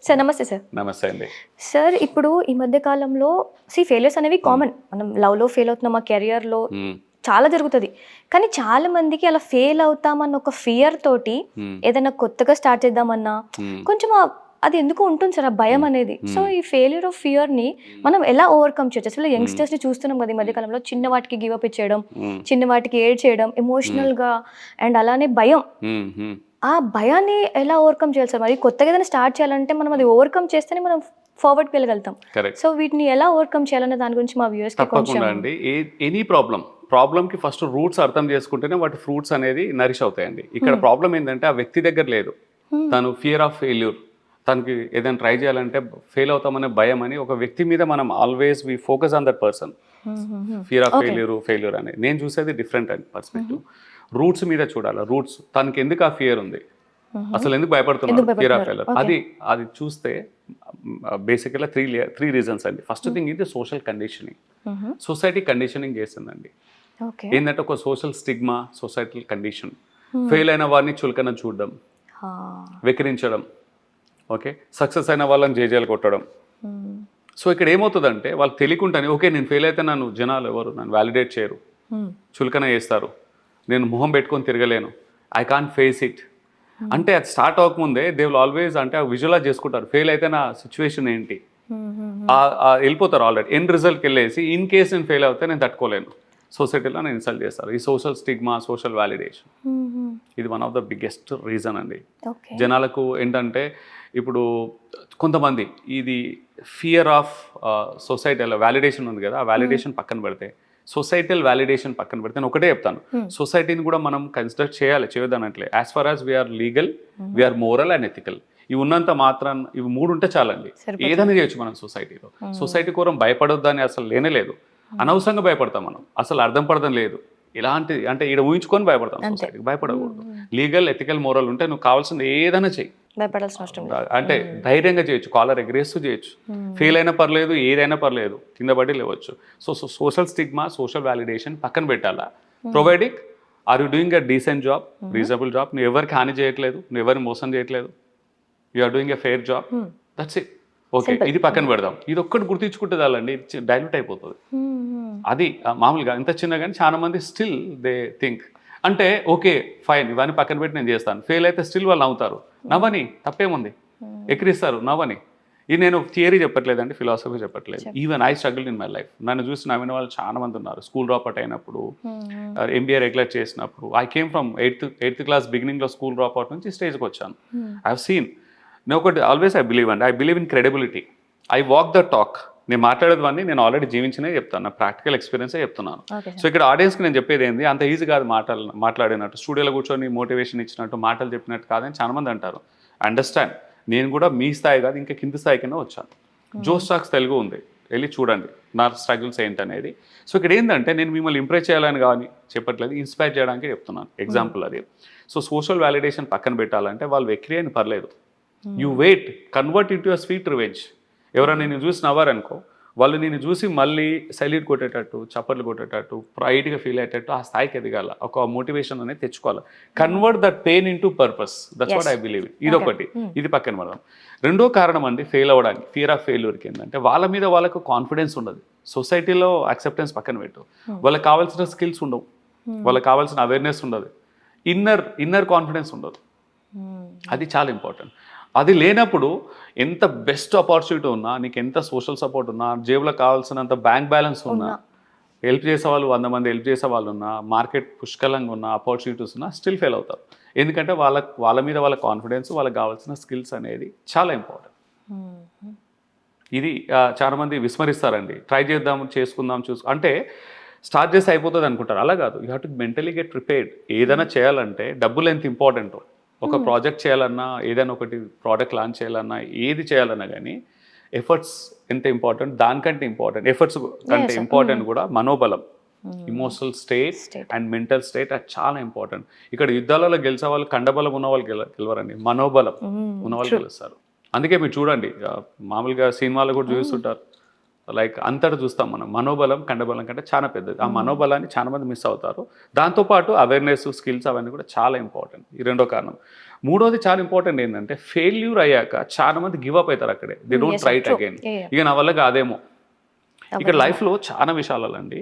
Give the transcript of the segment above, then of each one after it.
Sir నమస్తే sir. నమస్తే అండి. సార్ ఇప్పుడు ఈ మధ్య కాలంలో ఫెయిల్యూర్స్ అనేవి కామన్. మనం లవ్లో ఫెయిల్ అవుతున్నాం, మా కెరియర్లో చాలా జరుగుతుంది. కానీ చాలా మందికి అలా ఫెయిల్ అవుతామన్న ఒక ఫియర్ తోటి ఏదైనా కొత్తగా స్టార్ట్ చేద్దామన్నా కొంచెం అది ఎందుకు ఉంటుంది సార్, ఆ భయం అనేది. సో ఈ ఫెయిల్యూర్ ఆఫ్ ఫియర్ని మనం ఎలా ఓవర్కమ్ చేయొచ్చు? అసలు యంగ్స్టర్స్ని చూస్తున్నాం కదా ఈ మధ్య కాలంలో, చిన్న వాటికి గివ్ అప్ ఇచ్చేయడం, చిన్న వాటికి ఏడ్ చేయడం, ఎమోషనల్గా అండ్ అలానే భయం. ఆ భయాన్ని ఎలా ఓవర్కమ్ చేయాలి సార్? మరి కొత్తగా ఏదైనా స్టార్ట్ చేయాలంటే మనం అది ఓవర్కమ్ చేస్తేనే మనం ఫార్వర్డ్కి వెళ్ళగలుగుతాం. సో వీటిని ఎలా ఓవర్కమ్ చేయాలనే దాని గురించి మా వ్యూయర్స్కి కొంచెం. అండి, ఎనీ ప్రాబ్లంకి ఫస్ట్ రూట్స్ అర్థం చేసుకుంటేనే వాటి ఫ్రూట్స్ అనేది నరిష్ అవుతాయండి. ఇక్కడ ప్రాబ్లం ఏంటంటే ఆ వ్యక్తి దగ్గర లేదు. తను ఫియర్ ఆఫ్ ఫెయిల్యూర్, తనకి ఏదైనా ట్రై చేయాలంటే ఫెయిల్ అవుతామనే భయం అని ఒక వ్యక్తి మీద మనం always we focus on that person. Fear of failure అనేది నేను చూసేది డిఫరెంట్ అండి పర్స్పెక్టివ్. రూట్స్ మీద చూడాలి. రూట్స్, తనకి ఎందుకు ఆ ఫియర్ ఉంది, అసలు ఎందుకు భయపడుతున్నారు, ఫియర్ ఆఫ్ ఫెయిల్యూర్, అది చూస్తే బేసికల్గా త్రీ రీజన్స్ అండి. ఫస్ట్ థింగ్ ఇది సోషల్ కండిషనింగ్. సొసైటీ కండిషనింగ్ చేస్తుందండి. ఏంటంటే ఒక social stigma, societal condition. Fail అయిన వారిని చులకన చూడడం, వెకిరించడం, ఓకే, సక్సెస్ అయిన వాళ్ళని జేజేలు కొట్టడం. సో ఇక్కడ ఏమవుతుందంటే వాళ్ళకి తెలియకుండానే ఓకే నేను ఫెయిల్ అయితే నన్ను జనాలు ఎవరు నన్ను వ్యాలిడేట్ చేయరు, చులకన చేస్తారు, నేను మొహం పెట్టుకొని తిరగలేను, ఐ కాంట్ ఫేస్ ఇట్ అంటే అది స్టార్ట్ అవ్వకముందే దే విల్ ఆల్వేస్ అంటే విజువలైజ్ చేసుకుంటారు ఫెయిల్ అయితే నా సిచ్యువేషన్ ఏంటి, వెళ్ళిపోతారు ఆల్రెడీ. ఎండ్ రిజల్ట్కి వెళ్ళేసి ఇన్ కేస్ నేను ఫెయిల్ అవుతే నేను తట్టుకోలేను, సొసైటీలో నేను ఇన్సల్ట్ చేస్తారు. ఈ సోషల్ స్టిగ్మా, సోషల్ వ్యాలిడేషన్, ఇది one of the biggest reason అండి. జనాలకు ఏంటంటే ఇప్పుడు కొంతమంది ఇది ఫియర్ ఆఫ్ సొసైటీలో వ్యాలిడేషన్ ఉంది కదా, ఆ వ్యాలిడేషన్ పక్కన పెడితే, సొసైటల్ వ్యాలిడేషన్ పక్కన పెడితే నేను ఒకటే చెప్తాను, సొసైటీని కూడా మనం కన్సిడర్ చేయాలి, చేయొద్దనట్లే. As far as we're legal, we're moral and ethical, ఇవి ఉన్నంత మాత్రం ఇవి మూడు ఉంటే చాలండి, ఏదైనా చేయొచ్చు మనం సొసైటీలో. సొసైటీ కోరం భయపడొద్దని అసలు లేనేలేదు. అనవసరంగా భయపడతాం మనం, అసలు అర్థం పడడం లేదు. ఇలాంటిది అంటే ఇక్కడ ఊహించుకొని భయపడతాం, సొసైటీకి భయపడకూడదు. లీగల్, ఎథికల్, మోరల్ ఉంటే నువ్వు కావాల్సింది ఏదైనా చెయ్యి, అంటే ధైర్యంగా చేయొచ్చు, కాలర్ ఎగరేస్తూ చేయొచ్చు, ఫెయిల్ అయినా పర్లేదు, ఏదైనా పర్లేదు, కింద పడి లేవచ్చు. So social stigma, social validation పక్కన పెట్టాలా. Providing are you doing a decent job, reasonable job, నువ్వు ఎవరికి హాని చేయట్లేదు, నువ్వు ఎవరిని మోసం చేయట్లేదు, you are doing a fair job, that's it. Okay, ఇది పక్కన పెడదాం. ఇది ఒక్కటి గుర్తించుకుంటే చాలండి, డైల్యూట్ అయిపోతుంది. అది మామూలుగా ఇంత చిన్న కానీ చాలా మంది స్టిల్ దే థింక్ అంటే ఓకే ఫైన్ ఇవన్నీ పక్కన పెట్టి నేను చేస్తాను, ఫెయిల్ అయితే స్టిల్ వాళ్ళు నవ్వుతారు. నవ్వని, తప్పేముంది, ఎక్కిరిస్తారు, నవ్వని. ఇది నేను థియరీ చెప్పట్లేదండి, ఫిలాసఫీ చెప్పట్లేదు. Even I struggle in my life. నన్ను చూసి నవ్విన వాళ్ళు చాలా మంది ఉన్నారు. స్కూల్ డ్రాప్ అవుట్ అయినప్పుడు, MBA రెగ్యులర్ చేసినప్పుడు, I came from eighth class బిగినింగ్లో స్కూల్ డ్రాప్ అవుట్ నుంచి స్టేజ్కి వచ్చాను. I have seen. నేను ఒకటి ఆల్వేస్ ఐ బిలీవ్ అండి, I believe in credibility. I walk the talk. నేను మాట్లాడేది నేను ఆల్రెడీ జీవించినే చెప్తాను, నా ప్రాక్టికల్ ఎక్స్పీరియన్సే చెప్తున్నాను. సో ఇక్కడ ఆడియన్స్కి నేను చెప్పేది ఏంది, అంత ఈజీ కాదు మాట్లాడినట్టు, స్టూడియోలో కూర్చొని మోటివేషన్ ఇచ్చినట్టు మాటలు చెప్పినట్టు కాదని చాలా మంది అంటారు. అండర్స్టాండ్, నేను కూడా మీ స్థాయి కాదు ఇంకా కింది స్థాయి కింద వచ్చాను. జోస్ టాక్స్ తెలుగు ఉంది, వెళ్ళి చూడండి నా స్ట్రగుల్స్ ఏంటనేది. సో ఇక్కడ ఏంటంటే నేను మిమ్మల్ని ఇంప్రెస్ చేయాలని కానీ చెప్పట్లేదు, ఇన్స్పైర్ చేయడానికి చెప్తున్నాను. ఎగ్జాంపుల్ అది. సో సోషల్ వ్యాలిడేషన్ పక్కన పెట్టాలంటే వాళ్ళు వెక్కిరి అని పర్లేదు, you wait, convert into a sweet revenge. ఎవరైనా నేను చూసి నవ్వారనుకో, వాళ్ళు నేను చూసి మళ్ళీ సైల్యూట్ కొట్టేటట్టు, చప్పట్లు కొట్టేటట్టు, ప్రైడ్గా ఫీల్ అయ్యేటట్టు ఆ స్థాయికి ఎదగాల, ఒక మోటివేషన్ అనేది తెచ్చుకోవాలి. Convert that pain in to purpose, that's what I believe. ఇదొకటి, ఇది పక్కన పడదాం. రెండో కారణం అండి ఫెయిల్ అవ్వడానికి, ఫియర్ ఆఫ్ ఫెయిల్యూర్కి ఏంటంటే వాళ్ళ మీద వాళ్ళకు కాన్ఫిడెన్స్ ఉండదు. సొసైటీలో యాక్సెప్టెన్స్ పక్కన పెట్టు, వాళ్ళకి కావాల్సిన స్కిల్స్ ఉండవు, వాళ్ళకి కావాల్సిన అవేర్నెస్ ఉండదు, ఇన్నర్ కాన్ఫిడెన్స్ ఉండదు. అది చాలా ఇంపార్టెంట్. అది లేనప్పుడు ఎంత బెస్ట్ ఆపర్చునిటీ ఉన్నా, నీకు ఎంత సోషల్ సపోర్ట్ ఉన్నా, జేబులో కావాల్సినంత బ్యాంక్ బ్యాలెన్స్ ఉన్నా, హెల్ప్ చేసే వాళ్ళు 100 మంది హెల్ప్ చేసే వాళ్ళు ఉన్నా, మార్కెట్ పుష్కలంగా ఉన్న ఆపర్చునిటీస్ ఉన్నా స్టిల్ ఫెయిల్ అవుతారు. ఎందుకంటే వాళ్ళ మీద వాళ్ళ కాన్ఫిడెన్స్, వాళ్ళకి కావాల్సిన స్కిల్స్ అనేది చాలా ఇంపార్టెంట్. ఇది చాలామంది విస్మరిస్తారండి. ట్రై చేద్దాం, చేసుకుందాం, అంటే స్టార్ట్ చేసి అయిపోతుంది అనుకుంటారు. అలా కాదు, you have to mentally get prepared. ఏదైనా చేయాలంటే డబ్బులు ఎంత ఇంపార్టెంటో, ఒక ప్రాజెక్ట్ చేయాలన్నా, ఏదైనా ఒకటి ప్రోడక్ట్ లాంచ్ చేయాలన్నా, ఏది చేయాలన్నా కానీ ఎఫర్ట్స్ ఎంత ఇంపార్టెంట్, దానికంటే ఇంపార్టెంట్, ఎఫర్ట్స్ కంటే ఇంపార్టెంట్ కూడా మనోబలం, emotional state and mental state, అది చాలా ఇంపార్టెంట్. ఇక్కడ యుద్ధాలలో గెలిచే వాళ్ళు కండబలం ఉన్న వాళ్ళు గెలవరండి, మనోబలం ఉన్న వాళ్ళు గెలుస్తారు. అందుకే మీరు చూడండి, మామూలుగా సినిమాలు కూడా చూస్తుంటారు, లైక్ అంతటా చూస్తాం మనం, మనోబలం కండబలం కంటే చాలా పెద్దది. ఆ మనోబలాన్ని చాలా మంది మిస్ అవుతారు. దాంతోపాటు అవేర్నెస్, స్కిల్స్ అవన్నీ కూడా చాలా ఇంపార్టెంట్. ఈ రెండో కారణం. మూడోది చాలా ఇంపార్టెంట్ ఏంటంటే ఫెయిల్యూర్ అయ్యాక చాలా మంది గివ్ అప్ అవుతారు అక్కడే, they don't try it again. ఇక నా వల్ల కాదేమో. ఇక్కడ లైఫ్లో చాలా విషయాలలో అండి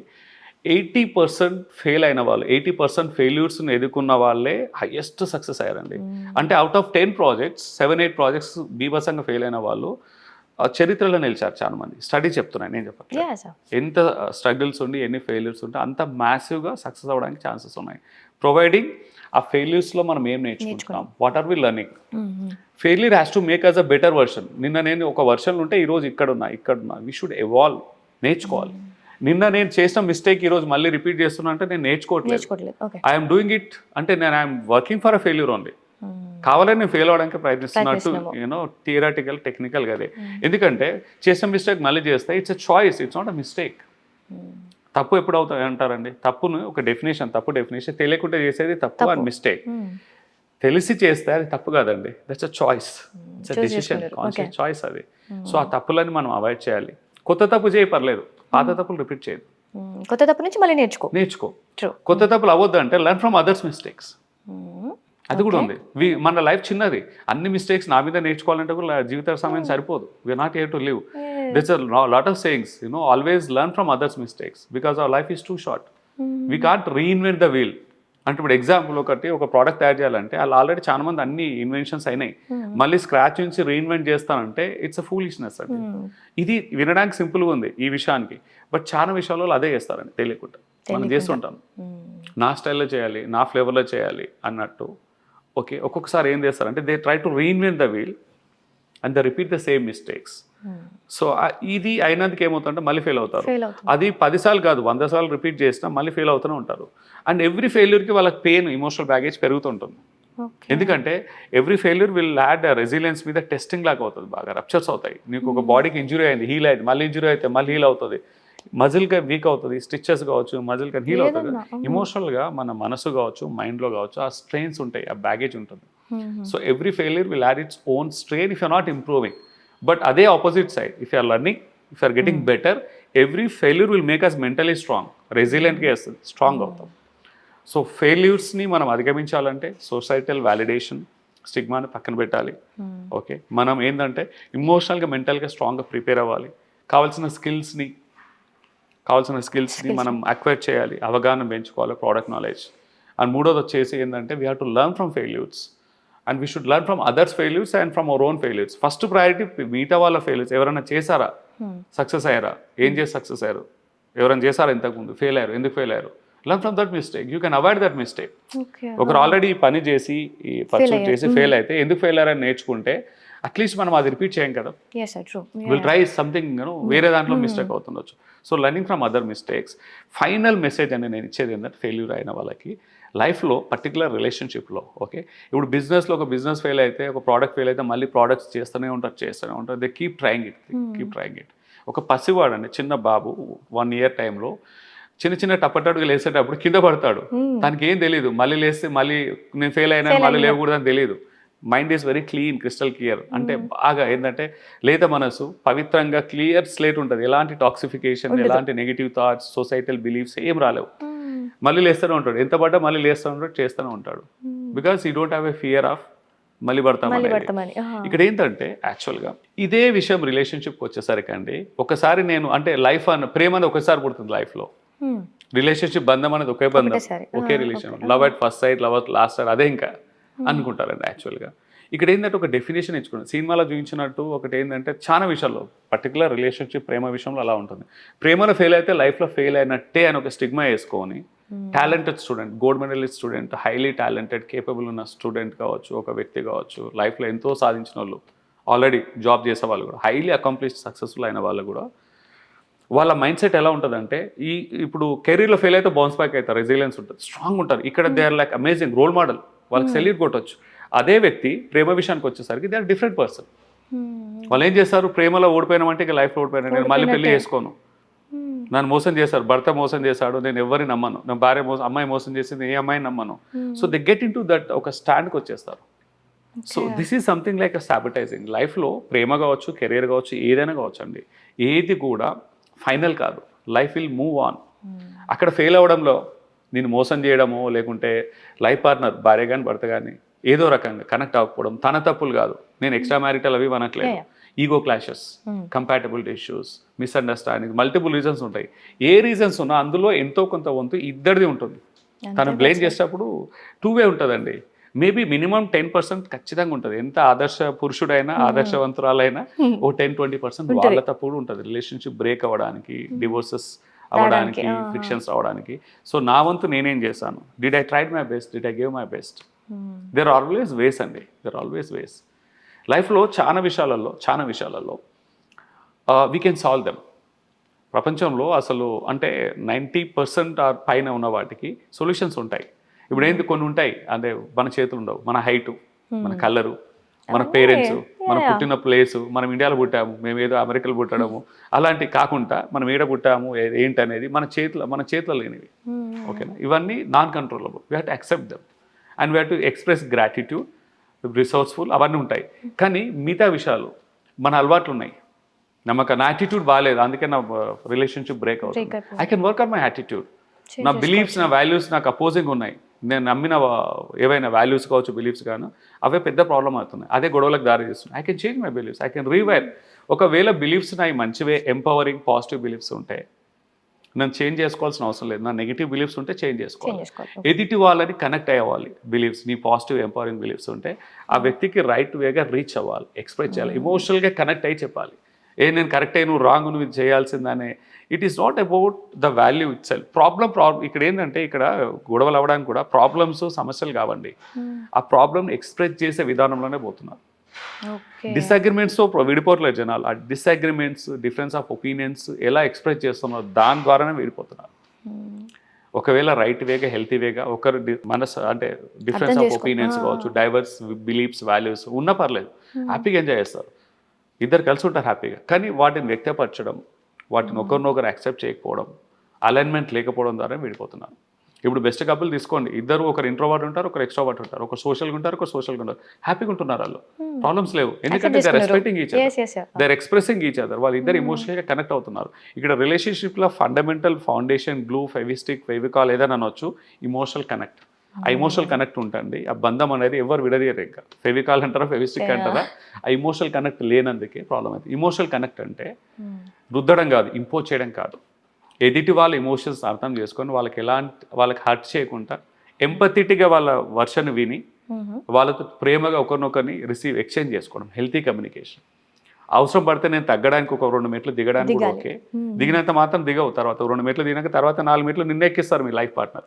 80% ఫెయిల్ అయిన వాళ్ళు, 80% ఫెయిల్యూర్స్ని ఎదుర్కొన్న వాళ్ళే హైయెస్ట్ సక్సెస్ అయ్యారండి. అంటే అవుట్ ఆఫ్ 10 ప్రాజెక్ట్స్ 7-8 ప్రాజెక్ట్స్ బీభత్సంగా ఫెయిల్ అయిన వాళ్ళు చరిత్రలో నిలిచారు చాలా మంది. స్టడీ చెప్తున్నాను, నేను చెప్పట్లేదు. ఎంత స్ట్రగుల్స్ ఉండి ఎన్ని ఫెయిల్యూర్స్ ఉంటే అంత మ్యాసివ్గా సక్సెస్ అవ్వడానికి ఛాన్సెస్ ఉన్నాయి. ప్రొవైడింగ్ ఆ ఫెయిల్యూర్స్లో మనం ఏం నేర్చుకుంటున్నాం, what are we learning. Failure has to make us a better version. నిన్న నేను ఒక వర్షన్ ఉంటే ఈరోజు ఇక్కడున్నా. వీ షుడ్ ఎవాల్వ్, నేర్చుకోవాలి. నిన్న నేను చేసిన మిస్టేక్ ఈరోజు మళ్ళీ రిపీట్ చేస్తున్నా అంటే నేను నేర్చుకోవట్లేదు. ఐఎమ్ డూయింగ్ ఇట్ అంటే నేను I'm working for a failure only. కావాలని నేను ఫెయిల్ అవడానికి ప్రయత్నిస్తున్నట్టు యూనో థియరాటికల్ టెక్నికల్ అదే. ఎందుకంటే చేసిన మిస్టేక్ మళ్ళీ చేస్తే it's a choice, it's not a mistake. తప్పు ఎప్పుడు అవుతాయి అంటారండి? తప్పును ఒక డెఫినేషన్, తప్పు డెఫినేషన్ తెలియకుండా చేసేది తప్పు అండ్ మిస్టేక్. తెలిసి చేస్తే అది తప్పు కాదండి, that's a choice, it's a decision, conscious choice అది. సో ఆ తప్పులని మనం అవాయిడ్ చేయాలి. కొత్త తప్పు చేయి పర్లేదు, పాత తప్పులు రిపీట్ చేయదు. కొత్త తప్పు నుంచి మళ్ళీ నేర్చుకో. కొత్త తప్పులు అవ్వద్దు అంటే లెర్న్ ఫ్రమ్ అదర్స్ మిస్టేక్స్. అది కూడా ఉంది. మన లైఫ్ చిన్నది, అన్ని మిస్టేక్స్ నా మీద నేర్చుకోవాలంటే కూడా జీవిత సమయం సరిపోదు. We are not here to live. There's a lot of sayings, always learn from others' mistakes because our life is too short. We can't reinvent the wheel. అంటే ఇప్పుడు ఎగ్జాంపుల్ ఒక ప్రోడక్ట్ తయారు చేయాలంటే వాళ్ళు ఆల్రెడీ చాలా మంది అన్ని ఇన్వెన్షన్స్ అయినాయి, మళ్ళీ స్క్రాచ్ నుంచి రీఇన్వెంట్ చేస్తానంటే ఇట్స్ అ ఫూలిష్నెస్ అండి. ఇది వినడానికి సింపుల్గా ఉంది ఈ విషయానికి, బట్ చాలా విషయాల్లో అదే చేస్తారండి తెలియకుండా. మనం చేస్తుంటాం నా స్టైల్లో చేయాలి, నా ఫ్లేవర్లో చేయాలి అన్నట్టు. ఓకే, ఒక్కొక్కసారి ఏం చేస్తారంటే they try to reinvent the wheel and the repeat the same mistakes. So ఇది అయినందుకు ఏమవుతుందంటే మళ్ళీ ఫెయిల్ అవుతారు. అది 10 సార్లు కాదు 100 సార్లు రిపీట్ చేసినా మళ్ళీ ఫెయిల్ అవుతూనే ఉంటారు. అండ్ ఎవ్రీ ఫెయిల్యూర్కి వాళ్ళకి పెయిన్, ఇమోషనల్ బ్యాగేజ్ పెరుగుతుంటుంది. ఎందుకంటే every failure will add resilience మీద టెస్టింగ్ లాగా అవుతుంది. బాగా రప్చర్స్ అవుతాయి. నీకు ఒక బాడీకి ఇంజురీ అయింది, హీల్ అయింది, మళ్ళీ ఇంజురీ అయితే మళ్ళీ హీల్ అవుతుంది. మజిల్గా వీక్ అవుతుంది, స్టిచెస్ కావచ్చు, మజిల్ కానీ హీల్ అవుతుంది. ఇమోషనల్గా మన మనసు కావచ్చు, మైండ్లో కావచ్చు ఆ స్ట్రెయిన్స్ ఉంటాయి, ఆ బ్యాగేజ్ ఉంటుంది. So every failure will add its own strain if you're not improving. But అదే opposite side, if you're learning, if you're getting better, every failure will make us mentally strong, రెసిలియంట్గా వేస్తుంది, strong అవుతాం. So ఫెయిల్యూర్స్ని మనం అధిగమించాలంటే societal validation, స్టిగ్మాని పక్కన పెట్టాలి. Okay, మనం ఏంటంటే ఇమోషనల్గా, మెంటల్గా స్ట్రాంగ్గా ప్రిపేర్ అవ్వాలి. కావాల్సిన స్కిల్స్ని మనం అక్వైర్ చేయాలి, అవగాహన పెంచుకోవాలి, ప్రోడక్ట్ నాలెడ్జ్. అండ్ మూడోది వచ్చేసి ఏంటంటే we have to learn from failures and we should learn from others failures and from our own failures. First priority మిగతా వాళ్ళ ఫెయిల్యూర్స్. ఎవరైనా చేశారా, సక్సెస్ అయ్యారా, ఏం చేసి సక్సెస్ అయ్యారు, ఎవరైనా చేశారా ఇంతకుముందు, ఫెయిల్ అయ్యారు, ఎందుకు ఫెయిల్ అయ్యారు, learn from that mistake, you can avoid that mistake. ఒకరు ఆల్రెడీ ఈ పని చేసి ఈ పర్సూట్ చేసి ఫెయిల్ అయితే ఎందుకు ఫెయిల్ అయ్యారని నేర్చుకుంటే అట్లీస్ట్ మనం అది రిపీట్ చేయం కదా. విల్ ట్రై సంథింగ్ వేరే దాంట్లో మిస్టేక్ అవుతుండొచ్చు. So learning from other mistakes. Final message అని నేను ఇచ్చేది ఏంటంటే ఫెయిల్యూర్ అయిన వాళ్ళకి లైఫ్లో, పర్టికులర్ రిలేషన్షిప్లో, ఓకే, ఇప్పుడు బిజినెస్లో ఒక బిజినెస్ ఫెయిల్ అయితే, ఒక ప్రోడక్ట్ ఫెయిల్ అయితే మళ్ళీ ప్రోడక్ట్స్ చేస్తూనే ఉంటారు. They keep trying it. ఒక పసివాడండి, చిన్న బాబు 1 year టైంలో చిన్న టప్పటడుగులు వేసేటప్పుడు కింద పడతాడు. దానికి ఏం తెలియదు, మళ్ళీ లేస్తే మళ్ళీ నేను ఫెయిల్ అయినా మళ్ళీ లేవకూడదని తెలియదు. Mind is very clean, crystal clear. అంటే బాగా ఏంటంటే లేత మనసు, పవిత్రంగా క్లియర్ స్లేట్ ఉంటుంది. ఎలాంటి టాక్సిఫికేషన్, ఎలాంటి నెగిటివ్ థాట్స్, సొసైటల్ బిలీఫ్స్ ఏం రాలేవు. మళ్ళీ లేస్తూనే ఉంటాడు, ఎంత పడ్డా మళ్ళీ లేస్తూ ఉంటాడు, చేస్తూనే ఉంటాడు. Because you don't have a fear of మళ్ళీ పడతామని. ఇక్కడ ఏంటంటే యాక్చువల్గా ఇదే విషయం రిలేషన్షిప్కి వచ్చేసరికి అండి, ఒకసారి నేను అంటే లైఫ్ ప్రేమ అనేది ఒకసారి పుడుతుంది లైఫ్లో. రిలేషన్షిప్ బంధం అనేది ఒకే బంధం, ఒకే relation. Love at first sight, love at last sight అదే ఇంకా అనుకుంటారండి. యాక్చువల్గా ఇక్కడ ఏంటంటే ఒక డెఫినేషన్ ఇచ్చుకున్నాను, సినిమాలో చూపించినట్టు. ఒకటి ఏంటంటే చాలా విషయాల్లో, పర్టికులర్ రిలేషన్షిప్, ప్రేమ విషయంలో అలా ఉంటుంది. ప్రేమలో ఫెయిల్ అయితే లైఫ్లో ఫెయిల్ అయినట్టే అని ఒక స్టిగ్మా వేసుకొని talented student, gold medallist student, highly talented, capable ఉన్న స్టూడెంట్ కావచ్చు, ఒక వ్యక్తి కావచ్చు, లైఫ్లో ఎంతో సాధించిన వాళ్ళు, ఆల్రెడీ జాబ్ చేసే వాళ్ళు కూడా, హైలీ అకాంప్లిష్డ్ సక్సెస్ఫుల్ అయిన వాళ్ళు కూడా, వాళ్ళ మైండ్ సెట్ ఎలా ఉంటుందంటే ఇప్పుడు కెరీర్లో ఫెయిల్ అయితే బౌన్స్ బ్యాక్ అవుతారు, రెసిలియన్స్ ఉంటుంది, స్ట్రాంగ్ ఉంటారు. ఇక్కడ they are like amazing role model, వాళ్ళకి సెల్యూట్ కొట్టవచ్చు. అదే వ్యక్తి ప్రేమ విషయానికి వచ్చేసరికి దే ఆర్ డిఫరెంట్ పర్సన్. వాళ్ళు ఏం చేస్తారు, ప్రేమలో ఓడిపోయినామంటే ఇక లైఫ్లో ఓడిపోయినా, నేను మళ్ళీ పెళ్లి చేసుకోను, నన్ను మోసం చేశారు, భర్త మోసం చేశాడు, నేను ఎవరిని నమ్మను, నా భార్య అమ్మాయి మోసం చేసింది, ఏ అమ్మాయిని నమ్మను. So they get in to that ఒక స్టాండ్కి వచ్చేస్తారు. So this is something like a sabotaging. లైఫ్లో ప్రేమ కావచ్చు, కెరీర్ కావచ్చు, ఏదైనా కావచ్చు అండి, ఏది కూడా ఫైనల్ కాదు. Life will move on. అక్కడ ఫెయిల్ అవ్వడంలో నేను మోసం చేయడమో, లేకుంటే లైఫ్ పార్ట్నర్, భార్య కానీ భర్త కానీ ఏదో రకంగా కనెక్ట్ అవ్వకపోవడం తన తప్పులు కాదు, నేను ఎక్స్ట్రా మ్యారిటల్ అవి అనట్లేదు, ego clashes, compatibility issues, misunderstanding, multiple reasons ఉంటాయి. ఏ రీజన్స్ ఉన్నా అందులో ఎంతో కొంత వంతు ఇద్దరిది ఉంటుంది. తను బ్లేమ్ చేసేటప్పుడు టూ వే ఉంటుందండి. మేబీ మినిమం 10% ఖచ్చితంగా ఉంటుంది. ఎంత ఆదర్శ పురుషుడైనా ఆదర్శవంతురాలైనా ఓ 10-20% వాళ్ళ తప్పుడు ఉంటుంది రిలేషన్షిప్ బ్రేక్ అవ్వడానికి, డివోర్సెస్ అవ్వడానికి, ఫ్రిక్షన్స్ రావడానికి. సో నా వంతు నేనేం చేశాను, did I tried my best, did I give my best. There always ways అండి, దేర్ ఆల్వేస్ వేస్. లైఫ్లో చాలా విషయాలలో వీ కెన్ సాల్వ్ దెమ్. ప్రపంచంలో అసలు అంటే 90% పైన ఉన్న వాటికి సొల్యూషన్స్ ఉంటాయి. ఇప్పుడు ఏంటి కొన్ని ఉంటాయి అంటే మన చేతులు ఉండవు, మన హైటు, మన కలరు, మన పేరెంట్స్, మనం పుట్టిన ప్లేసు, మనం ఇండియాలో పుట్టాము, మేము ఏదో అమెరికాలో పుట్టడము అలాంటివి కాకుండా మనం ఏడ పుట్టాము ఏంటనేది మన చేతిలో లేనివి. ఓకేనా, ఇవన్నీ non controllable. We have to accept them and we have to express gratitude, resourceful, అవన్నీ ఉంటాయి. కానీ మిగతా విషయాలు మన అలవాట్లు ఉన్నాయి. నా యాటిట్యూడ్ బాగాలేదు, అందుకే నా రిలేషన్షిప్ బ్రేక్ అవుతుంది. I can work on my attitude. నా బిలీఫ్స్, నా వాల్యూస్ నాకు అపోజింగ్ ఉన్నాయి. నేను నమ్మిన ఏవైనా వాల్యూస్ కావచ్చు, బిలీఫ్స్ కానీ అవే పెద్ద ప్రాబ్లం అవుతున్నాయి, అదే గొడవలకు దారి చేస్తున్నాయి. I can change my beliefs, I can rewire. ఒకవేళ బిలీఫ్స్ నా మంచివే, ఎంపవరింగ్, పాజిటివ్ బిలీఫ్స్ ఉంటే నేను చేంజ్ చేసుకోవాల్సిన అవసరం లేదు. నా నెగిటివ్ బిలీఫ్స్ ఉంటే చేంజ్ చేసుకోవాలి. ఎదుటి వాళ్ళని కనెక్ట్ అయ్యేవాలి. బిలీఫ్స్ నీ పాజిటివ్ ఎంపవరింగ్ బిలీఫ్స్ ఉంటే ఆ వ్యక్తికి రైట్ వేగా రీచ్ అవ్వాలి, ఎక్స్ప్రెస్ చేయాలి, ఎమోషనల్గా కనెక్ట్ అయ్యి చెప్పాలి. నేను కరెక్ట్ అయ్యి నువ్వు రాంగ్, నువ్వు ఇది చేయాల్సిందనే. It is not about the value itself. Problem ఇక్కడ ఏంటంటే ఇక్కడ గొడవలు అవ్వడానికి కూడా ప్రాబ్లమ్స్, సమస్యలు కావండి, ఆ ప్రాబ్లమ్ ఎక్స్ప్రెస్ చేసే విధానంలోనే పోతున్నారు. డిసగ్రిమెంట్స్తో విడిపోవట్లేదు జనాలు. ఆ డిసగ్రిమెంట్స్, డిఫరెన్స్ ఆఫ్ ఒపీనియన్స్ ఎలా ఎక్స్ప్రెస్ చేస్తున్నారు దాని ద్వారానే విడిపోతున్నారు. ఒకవేళ రైట్ వేగా, హెల్తీ వేగా ఒకరు మనసు అంటే డిఫరెన్స్ ఆఫ్ ఒపీనియన్స్ కావచ్చు, డైవర్స్ బిలీఫ్స్, వాల్యూస్ ఉన్నా పర్లేదు, హ్యాపీగా ఎంజాయ్ చేస్తారు, ఇద్దరు కలిసి ఉంటారు హ్యాపీగా. కానీ వాటిని వ్యక్తపరచడం, వాటిని ఒకరినొకరు యాక్సెప్ట్ చేయకపోవడం, అలైన్మెంట్ లేకపోవడం ద్వారా విడిపోతున్నారు. ఇప్పుడు బెస్ట్ కపుల్ తీసుకోండి, ఇద్దరు ఒకరు ఇంట్రోవర్ట్ ఉంటారు, ఒకరు ఎక్స్ట్రోవర్ట్ ఉంటారు, ఒక సోషల్గా ఉంటారు, ఒక సోషల్గా ఉంటారు, హ్యాపీగా ఉంటున్నారు, వాళ్ళు ప్రాబ్లమ్స్ లేవు. ఎందుకంటే they are respecting each other, they are expressing each other. వాళ్ళు ఇద్దరు ఇమోషనల్గా కనెక్ట్ అవుతున్నారు. ఇక్కడ రిలేషన్షిప్లో fundamental foundation, glue, Fevistik, Fevicol ఏదైనా అనొచ్చు, ఇమోషనల్ కనెక్ట్. ఆ ఇమోషనల్ కనెక్ట్ ఉంటుంది, ఆ బంధం అనేది ఎవరు విడదీయరు. ఇంకా ఫెవికాల్ అంటారా, ఫెవిస్టిక్ అంటారా, ఆ ఇమోషనల్ కనెక్ట్ లేనందుకే ప్రాబ్లం అవుతుంది. ఇమోషనల్ కనెక్ట్ అంటే రుద్దడం కాదు, ఇంపోజ్ చేయడం కాదు, ఎదుటి వాళ్ళ ఎమోషన్స్ అర్థం చేసుకొని వాళ్ళకి హర్ట్ చేయకుండా ఎంపథెటిక్గా వాళ్ళ వర్షన్ విని వాళ్ళతో ప్రేమగా ఒకరినొకరిని ఎక్స్చేంజ్ చేసుకోవడం, హెల్తీ కమ్యూనికేషన్. అవసరం పడితే నేను తగ్గడానికి ఒక 2 మెట్లు దిగడానికి కూడా ఓకే, దిగినంత మాత్రం దిగవు. తర్వాత 2 మెట్లు దిగినాక తర్వాత 4 మెట్లు నిన్న ఎక్కిస్తారు మీ life partner.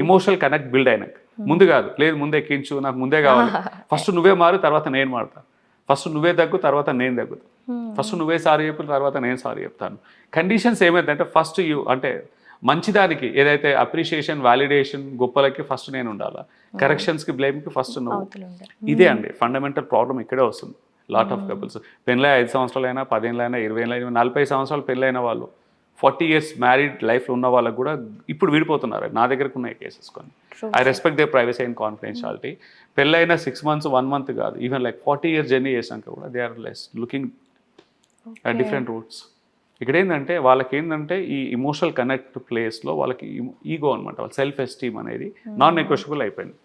Emotional connect build అయినాక ముందు కాదు, లేదు ముందు ఎక్కించు, నాకు ముందే కావాలి, ఫస్ట్ నువ్వే మారు తర్వాత నేను మారుతాను, ఫస్ట్ నువ్వే తగ్గు తర్వాత నేను తగ్గుతాను, ఫస్ట్ నువ్వే సారీ చెప్పు తర్వాత నేను సారీ చెప్తాను. కండిషన్స్ ఏమైందంటే ఫస్ట్ అంటే మంచిదానికి ఏదైతే అప్రిషియేషన్, వాలిడేషన్, గొప్పలకి ఫస్ట్ నేను ఉండాలా, కరెక్షన్స్కి, బ్లేమ్కి ఫస్ట్ నువ్వు. ఇదే అండి ఫండమెంటల్ ప్రాబ్లం ఇక్కడే వస్తుంది. లాట్ ఆఫ్ కపుల్స్ పెళ్ళై 5 సంవత్సరాలైనా, 10 ఏళ్ళైనా, 20 ఏళ్ళైనా, 40 సంవత్సరాలు పెళ్ళైన వాళ్ళు, 40 years మ్యారీడ్ లైఫ్లో ఉన్న వాళ్ళకు కూడా ఇప్పుడు విడిపోతున్నారు. నా దగ్గరకు ఉన్నాయి కేసెస్ కొన్ని. I respect they privacy and confidentiality. పెళ్ళైన 6 months, 1 month కాదు, ఈవెన్ లైక్ 40 years జర్నీ చేశాక కూడా they are looking at different routes. ఇక్కడ ఏంటంటే వాళ్ళకి ఏంటంటే ఈ ఇమోషనల్ కనెక్ట్ ప్లేస్లో వాళ్ళకి ఈగో అనమాట, వాళ్ళ సెల్ఫ్ ఎస్టీమ్ అనేది నాన్ నెగోషియబుల్ అయిపోయింది.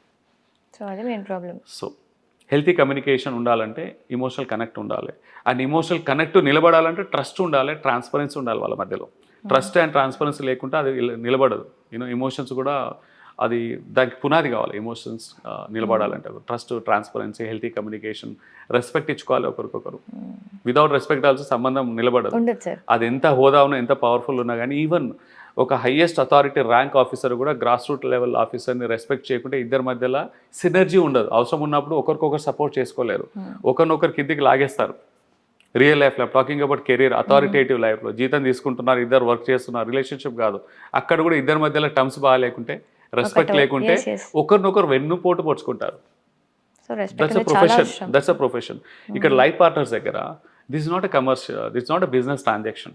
సో హెల్తీ కమ్యూనికేషన్ ఉండాలంటే ఇమోషనల్ కనెక్ట్ ఉండాలి. అండ్ ఇమోషనల్ కనెక్ట్ నిలబడాలంటే ట్రస్ట్ ఉండాలి, ట్రాన్స్పరెన్సీ ఉండాలి వాళ్ళ మధ్యలో. ట్రస్ట్ అండ్ ట్రాన్స్పరెన్సీ లేకుంటే అది నిలబడదు. ఇమోషన్స్ కూడా అది దానికి పునాది కావాలి. ఎమోషన్స్ నిలబడాలంటే trust, transparency, healthy communication, respect ఇచ్చుకోవాలి ఒకరికొకరు. వితౌట్ రెస్పెక్ట్ ఆల్సో సంబంధం నిలబడదు. అది ఎంత హోదా ఉన్నా, ఎంత పవర్ఫుల్ ఉన్నా కానీ, ఈవెన్ ఒక హైయెస్ట్ అథారిటీ ర్యాంక్ ఆఫీసర్ కూడా గ్రాస్ రూట్ లెవెల్ ఆఫీసర్ని రెస్పెక్ట్ చేయకుంటే ఇద్దరి మధ్యలో సినర్జీ ఉండదు. అవసరం ఉన్నప్పుడు ఒకరికొకరు సపోర్ట్ చేసుకోలేరు, ఒకరినొకరు కిందికి లాగేస్తారు. రియల్ లైఫ్లో టాకింగ్ అబౌట్ కెరీర్, అథారిటేటివ్ లైఫ్లో జీతం తీసుకుంటున్నారు, ఇద్దరు వర్క్ చేస్తున్నారు, రిలేషన్షిప్ కాదు, అక్కడ కూడా ఇద్దరి మధ్యలో టర్మ్స్ బాగా లేకుంటే, రెస్పెక్ట్ లేకుంటే ఒకరినొకరు వెన్నుపోటు పొడుచుకుంటారు. That's a profession. ఇక్కడ లైఫ్ పార్ట్నర్స్ దగ్గర this is not a commercial, this is not a business transaction.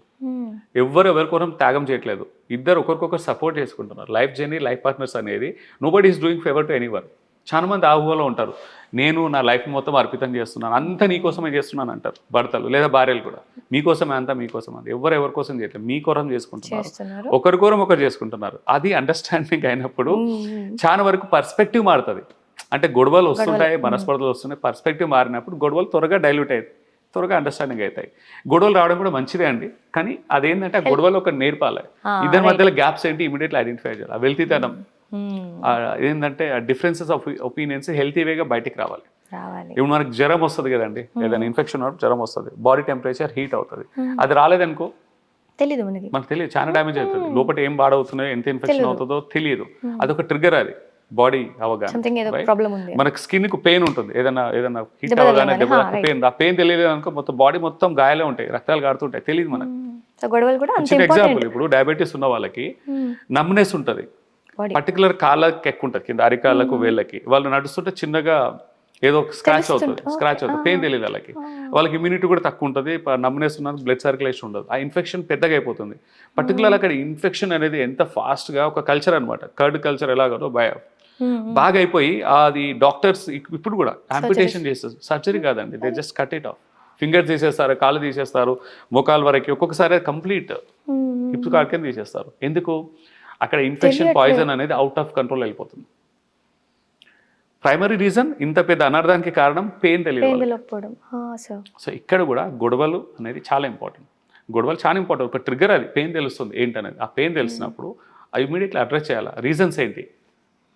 ఎవరికొరం త్యాగం చేయట్లేదు, ఇద్దరు ఒకరికొకరు సపోర్ట్ చేసుకుంటున్నారు. లైఫ్ జర్నీ, లైఫ్ పార్ట్నర్స్ అనేది nobody is doing favour to anyone. చాలా మంది ఆ ఊహలో ఉంటారు, నేను నా లైఫ్ మొత్తం అర్పితం చేస్తున్నాను, అంతా నీకోసమే చేస్తున్నాను అంటారు భర్తలు లేదా భార్యలు కూడా. మీకోసమే అంతా, మీకోసం అంతా. ఎవరి కోసం చేయట్లేదు, మీ కోరం చేసుకుంటున్నారు, ఒకరి కోరం ఒకరు చేసుకుంటున్నారు. అది అండర్స్టాండింగ్ అయినప్పుడు చాలా వరకు పర్స్పెక్టివ్ మారుతుంది. అంటే గొడవలు వస్తుంటాయి, మనస్పర్ధలు వస్తున్నాయి, పర్స్పెక్టివ్ మారినప్పుడు గొడవలు త్వరగా డైల్యూట్ అవుతాయి, త్వరగా అండర్స్టాండింగ్ అవుతాయి. గొడవలు రావడం కూడా మంచిదే అండి, కానీ అదేంటంటే ఆ గొడవలు ఒక నేర్పాలి. ఇద్దరి మధ్యలో గ్యాప్స్ ఏంటి ఇమీడియట్లీ ఐడెంటిఫై చేయాలి. ఆ వెళ్తీతనం ఏంటంటే ఆ డిఫరెన్సెస్ ఆఫ్ ఒపీనియన్స్ హెల్తీ వేగా బయటికి రావాలి. ఇప్పుడు మనకి జ్వరం వస్తుంది కదండి, ఏదైనా ఇన్ఫెక్షన్ జ్వరం వస్తుంది, బాడీ టెంపరేచర్ హీట్ అవుతుంది, అది రాలేదనుకో తెలీదు మనకు తెలియదు, చాలా డ్యామేజ్ అవుతుంది, లోపల ఏం బాడవుతున్నాయో ఎంత ఇన్ఫెక్షన్ అవుతుందో తెలియదు. అదొక ట్రిగ్గర్, అది బాడీ అవగానే. మనకు స్కిన్ కు పెయిన్ ఉంటుంది, ఏదైనా హిట్ అవగానే దెబ్బ పెయిన్, ఆ పెయిన్ తెలియదు అనుకో మొత్తం బాడీ మొత్తం గాయాలే ఉంటాయి, రక్తాలు కారుతుంటాయి, తెలియదు మనకు. చిన్న ఎగ్జాంపుల్, ఇప్పుడు డయాబెటీస్ ఉన్న వాళ్ళకి నమ్నెస్ ఉంటుంది, పర్టికులర్ కాళ్ళకి ఎక్కువ ఉంటుంది, కింద అరికాళ్ళకు వేళ్ళకి, వాళ్ళు నడుస్తుంటే చిన్నగా ఏదో స్క్రాచ్ అవుతుంది, పెయిన్ తెలియదు వాళ్ళకి. వాళ్ళకి ఇమ్యూనిటీ కూడా తక్కువ ఉంటుంది, నమ్నెస్ ఉన్నది, బ్లడ్ సర్క్యులేషన్ ఉండదు, ఆ ఇన్ఫెక్షన్ పెద్దగా అయిపోతుంది. పర్టికులర్ అక్కడ ఇన్ఫెక్షన్ అనేది ఎంత ఫాస్ట్గా ఒక కల్చర్ అనమాట, కర్డ్ కల్చర్ ఎలాగో బాగా అయిపోయి అది డాక్టర్స్ ఇప్పుడు కూడా ఆంపిటేషన్ చేస్తారు, సర్జరీ కాదండి, they just cut it of, finger తీసేస్తారు, కాళ్ళు తీసేస్తారు, మోకాలు వరకు, ఒక్కొక్కసారి కంప్లీట్ హిప్స్ కాడికి తీసేస్తారు. ఎందుకు? అక్కడ ఇన్ఫెక్షన్ పాయిజన్ అనేది అవుట్ ఆఫ్ కంట్రోల్ వెళ్ళిపోతుంది. ప్రైమరీ రీజన్ ఇంత పెద్ద అనర్థానికి కారణం పెయిన్ తెలియకపోవడం. సో ఇక్కడ కూడా గొడవలు అనేది చాలా ఇంపార్టెంట్. గొడవలు చాలా ఇంపార్టెంట్, ఒక ట్రిగ్గర్, అది పెయిన్ తెలుస్తుంది ఏంటనేది. ఆ పెయిన్ తెలిసినప్పుడు ఇమీడియట్లీ అడ్రస్ చేయాలి. రీజన్స్ ఏంటి,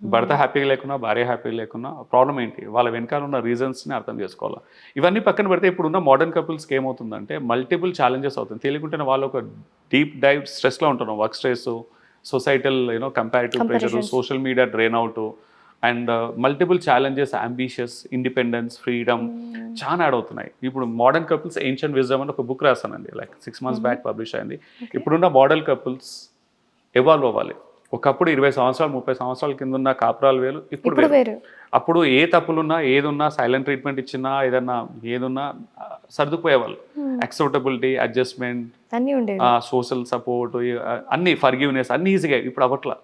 భర్త హ్యాపీగా లేకున్నా, భార్య హ్యాపీగా లేకున్నా ప్రాబ్లం ఏంటి, వాళ్ళ వెనకాల ఉన్న రీజన్స్ని అర్థం చేసుకోవాలి. ఇవన్నీ పక్కన పెడితే ఇప్పుడున్న మోడర్న్ కపుల్స్కి ఏమవుతుందంటే మల్టిపుల్ ఛాలెంజెస్ అవుతుంది, తెలియకుంటే వాళ్ళు ఒక డీప్ డైవ్ స్ట్రెస్లో ఉంటున్నారు, work stress, societal comparative pressure, social media drain out, and multiple challenges, ambitious, independence, freedom చాలా యాడ్ అవుతున్నాయి. ఇప్పుడు మోడర్న్ కపుల్స్ ఏన్షియంట్ విజ్డమ్ అని ఒక బుక్ రాశానండి, లైక్ 6 months బ్యాక్ పబ్లిష్ అయింది. ఇప్పుడున్న మోడల్ కపుల్స్ ఎవాల్వ్ అవ్వాలి. ఒకప్పుడు 20 సంవత్సరాలు 30 సంవత్సరాల కింద ఉన్న కాపురాలు వేరు, ఇప్పుడు వేరు. అప్పుడు ఏ తప్పులున్నా, ఏదున్నా, సైలెంట్ ట్రీట్మెంట్ ఇచ్చినా, ఏదన్నా ఏదున్నా సర్దుకుపోయేవాళ్ళు. యాక్సెప్టబిలిటీ, అడ్జస్ట్మెంట్, సోషల్ సపోర్ట్, అన్ని ఫర్గివ్నెస్ అన్ని ఈజీగా. ఇప్పుడు అప్పట్లో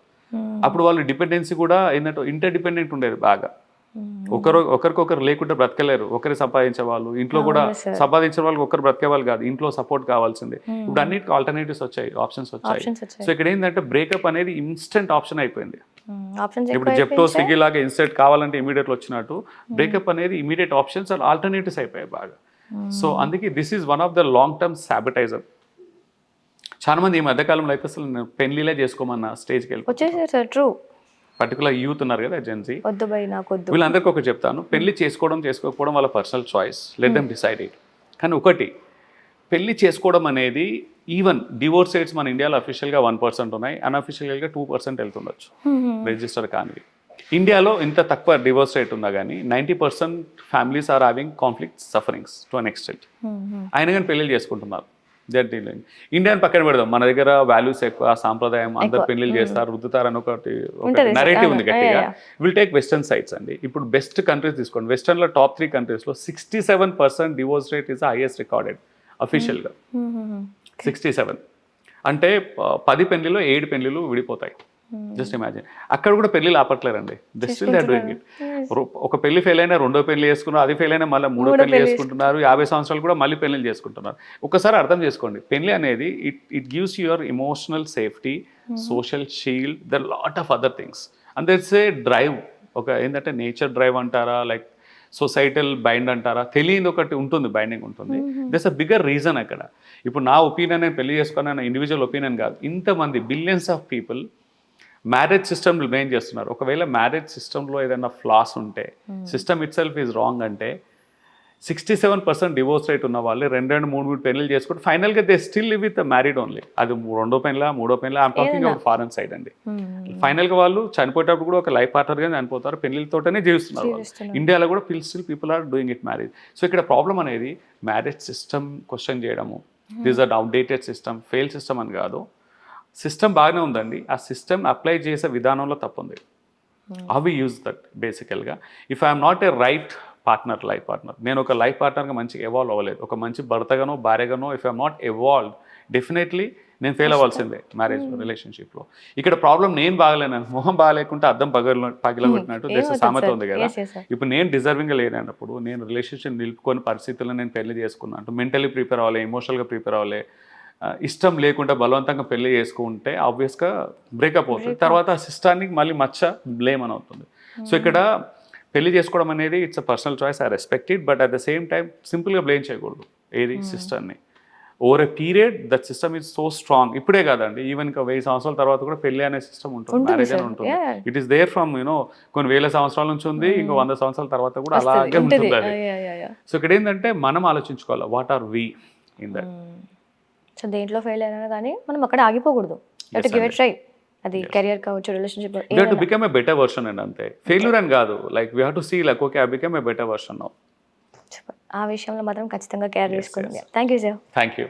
అప్పుడు వాళ్ళు డిపెండెన్సీ కూడా ఏంటంటే ఇంటర్ డిపెండెంట్ ఉండేది బాగా, ఒకరికొకరు లేకుండా బ్రతకలేరు, ఒకరి సంపాదించే వాళ్ళు, ఇంట్లో కూడా సంపాదించే వాళ్ళు ఒకరు బ్రతికే వాళ్ళు కాదు, ఇంట్లో సపోర్ట్ కావాల్సిందే. ఇప్పుడు అన్నిటికీ ఆల్టర్నేటివ్స్ వచ్చాయి, ఆప్షన్స్ వచ్చాయి. సో ఇక్కడ ఏంటంటే బ్రేకప్ అనేది ఇన్స్టెంట్ ఆప్షన్ అయిపోయింది. ఇప్పుడు జెప్టో, స్విగ్గీ లాగా ఇన్స్టెంట్ కావాలంటే ఇమీడియట్ వచ్చినట్టు బ్రేకప్ అనేది ఇమీడియట్ ఆప్షన్స్ అండ్ ఆల్టర్నేటివ్స్ అయిపోయాయి బాగా. సో అందుకే this is one of the long term sabotager. చాలా మంది ఈ మధ్యకాలంలో అయితే అసలు పెళ్లిలే చేసుకోమన్న స్టేజ్కి వెళ్ళిపోయారు. పర్టికులర్ యూత్ ఉన్నారు కదా, జెన్జీ, వీళ్ళందరికీ ఒకటి చెప్తాను, పెళ్లి చేసుకోవడం చేసుకోకపోవడం వాళ్ళ personal choice, let them decide it. కానీ ఒకటి, పెళ్లి చేసుకోవడం అనేది, ఈవెన్ డివోర్స్ రేట్స్ మన ఇండియాలో అఫీషియల్గా 1% ఉన్నాయి, అన్అఫీషియల్గా 2% వెళ్తుండొచ్చు రిజిస్టర్ కానివి. ఇండియాలో ఇంత తక్కువ డివోర్స్ రేట్ ఉన్నా కానీ 90% families are having conflicts, sufferings to an extent. ఆయన కానీ పెళ్లి చేసుకుంటున్నారు. ఇండియాని పక్కన పెడదాం, మన దగ్గర వాల్యూస్ ఎక్కువ, సాంప్రదాయం, అందరు పెళ్లిళ్ళు చేస్తారు, రుద్దుతారు అని ఒకటి నరేటివ్ ఉంది గట్టిగా. విల్ టేక్ వెస్టర్న్ సైడ్స్ అండి. ఇప్పుడు బెస్ట్ కంట్రీస్ తీసుకోండి, వెస్టర్న్లో టాప్ 3 కంట్రీస్లో 67% divorce rate is highest recorded అఫీషియల్గా. 67 అంటే 10 పెళ్లిలో 7 పెళ్లిలు విడిపోతాయి. Just imagine. అక్కడ కూడా పెళ్లిలు ఆపట్లేరండి, still they are doing it. ఒక పెళ్లి ఫెయిల్ అయినా రెండో పెళ్లి చేసుకున్నారు, అది ఫెయిల్ అయినా మళ్ళీ మూడో పెళ్లి చేసుకుంటున్నారు, 50 సంవత్సరాలు కూడా మళ్ళీ పెళ్లి చేసుకుంటున్నారు. ఒకసారి అర్థం చేసుకోండి, పెళ్లి అనేది it gives your emotional safety, social shield, the lot of other things. And that's a drive, ఒక ఏంటంటే నేచర్ డ్రైవ్ అంటారా, లైక్ సొసైటల్ బైండ్ అంటారా, తెలియని ఒకటి ఉంటుంది, బైండింగ్ ఉంటుంది. దట్స్ అ బిగ్గర్ రీజన్ అక్కడ. ఇప్పుడు నా ఒపీనియన్, నేను పెళ్లి చేసుకున్న ఇండివిజువల్ ఒపీనియన్ కాదు, ఇంతమంది billions of people marriage system remain చేస్తున్నారు. ఒకవేళ మ్యారేజ్ సిస్టంలో ఏదైనా ఫ్లాస్ ఉంటే, system it self is wrong అంటే, 67% డివోర్స్ రేట్ ఉన్న వాళ్ళు 2-3 పెళ్లి చేసుకుంటే ఫైనల్గా they still live with married only. అది రెండో పెళ్ళ, మూడో పెళ్ళ, I'm talking about foreign side అండి. ఫైనల్గా వాళ్ళు చనిపోయేటప్పుడు కూడా ఒక లైఫ్ పార్ట్నర్గా చనిపోతారు, పెళ్లితోటనే జీవిస్తున్నారు వాళ్ళు. ఇండియాలో కూడా still people are doing it marriage. So ఇక్కడ ప్రాబ్లం అనేది మ్యారేజ్ సిస్టమ్ క్వశ్చన్ చేయడము, this are outdated system, fail system అని కాదు. సిస్టమ్ బాగానే ఉందండి, ఆ సిస్టమ్ అప్లై చేసే విధానంలో తప్పుంది. హౌ వి యూజ్ దట్ బేసికల్గా. If I'm not a right partner, life partner, నేను ఒక లైఫ్ పార్ట్నర్గా మంచిగా ఎవాల్వ్ అవ్వలేదు, ఒక మంచి భర్తగానో భార్యగానో if I'm not evolve, definitely నేను ఫెయిల్ అవ్వాల్సిందే మ్యారేజ్ రిలేషన్షిప్లో. ఇక్కడ ప్రాబ్లం నేను బాగలేను, మొహం బాగాలేకుంటే అద్దం పగిలగొట్టినట్టు దేశ సామెత ఉంది కదా. ఇప్పుడు నేను డిజర్వింగ్గా లేనప్పుడు, నేను రిలేషన్షిప్ నిలుపుకొని పరిస్థితుల్లో నేను పెళ్లి చేసుకున్నాను, మెంటలీ ప్రిపేర్ అవ్వాలి, ఎమోషనల్గా ప్రిపేర్ అవ్వాలి, ఇష్టం లేకుండా బలవంతంగా పెళ్లి చేసుకుంటే ఆబ్వియస్గా బ్రేకప్ అవుతుంది. తర్వాత ఆ సిస్టానికి మళ్ళీ మచ్చ బ్లేమ్ అని అవుతుంది. సో ఇక్కడ పెళ్లి చేసుకోవడం అనేది it's a personal choice, I respect it, but at the same time సింపుల్గా బ్లేమ్ చేయకూడదు ఏది సిస్టర్ని. Over a period that system is so strong. ఇప్పుడే కాదండి, ఈవెన్ ఇంకా 1000 సంవత్సరాల తర్వాత కూడా పెళ్లి అనే సిస్టమ్ ఉంటుంది, మ్యారేజ్ అని ఉంటుంది. ఇట్ ఈస్ దేర్ ఫ్రమ్ కొన్ని వేల సంవత్సరాల నుంచి ఉంది, ఇంకో 100 సంవత్సరాల తర్వాత కూడా అలాగే ఉంటుంది అది. సో ఇక్కడ ఏంటంటే మనం ఆలోచించుకోవాలి, what are we in that. So దేంట్లో ఫెయిల్ అయినా కానీ మనం అక్కడ ఆగిపోకూడదు, గివ్ ఇట్ ట్రై. అది కెరియర్ కావచ్చు, relationship, we have to become a better version అండి, అంతే. ఫెయిల్యూర్ అని కాదు, like we have to see like okay I become a better version now. ఆ విషయంలో మాత్రం ఖచ్చితంగా కేర్ చేసుకోండి. Thank you sir. Thank you.